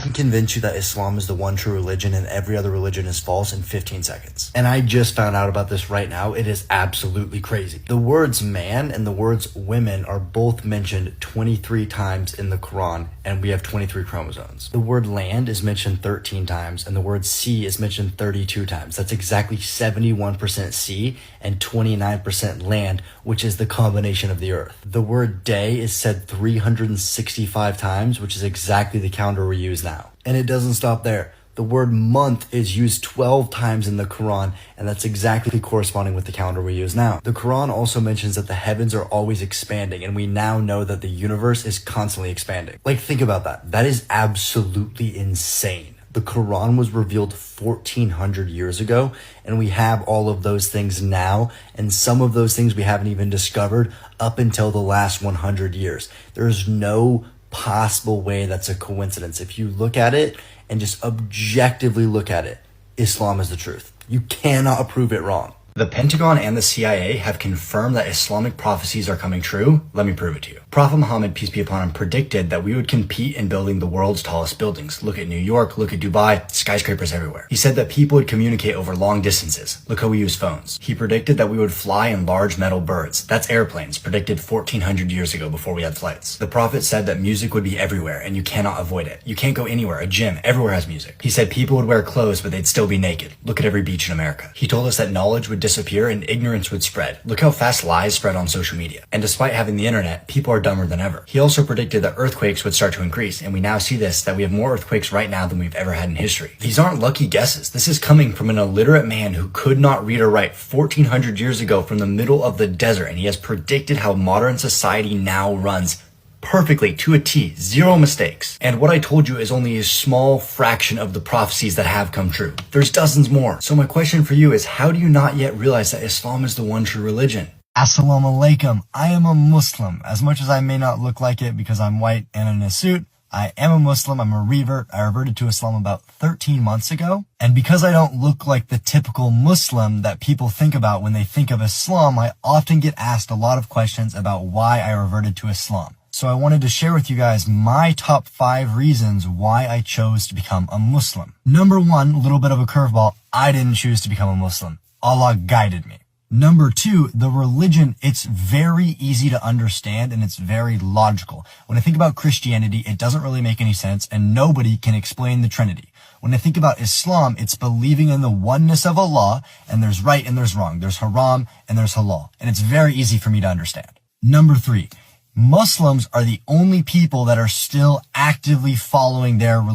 can convince you that Islam is the one true religion and every other religion is false in 15 seconds. And I just found out about this right now. It is absolutely crazy. The words man and the words women are both mentioned 23 times in the Quran, and we have 23 chromosomes. The word land is mentioned 13 times, and the word sea is mentioned 32 times. That's exactly 71% sea and 29% land, which is the combination of the earth. The word day is said 365 times, which is exactly the calendar we use now. And it doesn't stop there. The word month is used 12 times in the Quran, and that's exactly corresponding with the calendar we use now. The Quran also mentions that the heavens are always expanding, and we now know that the universe is constantly expanding. Like, think about that. That is absolutely insane. The Quran was revealed 1400 years ago, and we have all of those things now, and some of those things we haven't even discovered up until the last 100 years. There's no possible way that's a coincidence. If you look at it and just objectively look at it, Islam is the truth. You cannot prove it wrong. The Pentagon and the CIA have confirmed that Islamic prophecies are coming true. Let me prove it to you. Prophet Muhammad, peace be upon him, predicted that we would compete in building the world's tallest buildings. Look at New York, look at Dubai, skyscrapers everywhere. He said that people would communicate over long distances. Look how we use phones. He predicted that we would fly in large metal birds. That's airplanes, predicted 1400 years ago before we had flights. The Prophet said that music would be everywhere and you cannot avoid it. You can't go anywhere. A gym, everywhere has music. He said people would wear clothes, but they'd still be naked. Look at every beach in America. He told us that knowledge would disappear and ignorance would spread. Look how fast lies spread on social media. And despite having the internet, people are dumber than ever. He also predicted that earthquakes would start to increase, and we now see this, that we have more earthquakes right now than we've ever had in history. These aren't lucky guesses. This is coming from an illiterate man who could not read or write 1400 years ago from the middle of the desert, and he has predicted how modern society now runs perfectly to a T, zero mistakes. And what I told you is only a small fraction of the prophecies that have come true. There's dozens more. So my question for you is, how do you not yet realize that Islam is the one true religion? Assalamu alaikum. I am a Muslim. As much as I may not look like it because I'm white and in a suit, I am a Muslim. I'm a revert. I reverted to Islam about 13 months ago. And because I don't look like the typical Muslim that people think about when they think of Islam, I often get asked a lot of questions about why I reverted to Islam. So I wanted to share with you guys my top 5 reasons why I chose to become a Muslim. Number 1, a little bit of a curveball. I didn't choose to become a Muslim. Allah guided me. Number 2, the religion, it's very easy to understand and it's very logical. When I think about Christianity, it doesn't really make any sense and nobody can explain the Trinity. When I think about Islam, it's believing in the oneness of Allah, and there's right and there's wrong. There's haram and there's halal. And it's very easy for me to understand. Number 3, Muslims are the only people that are still actively following their religion.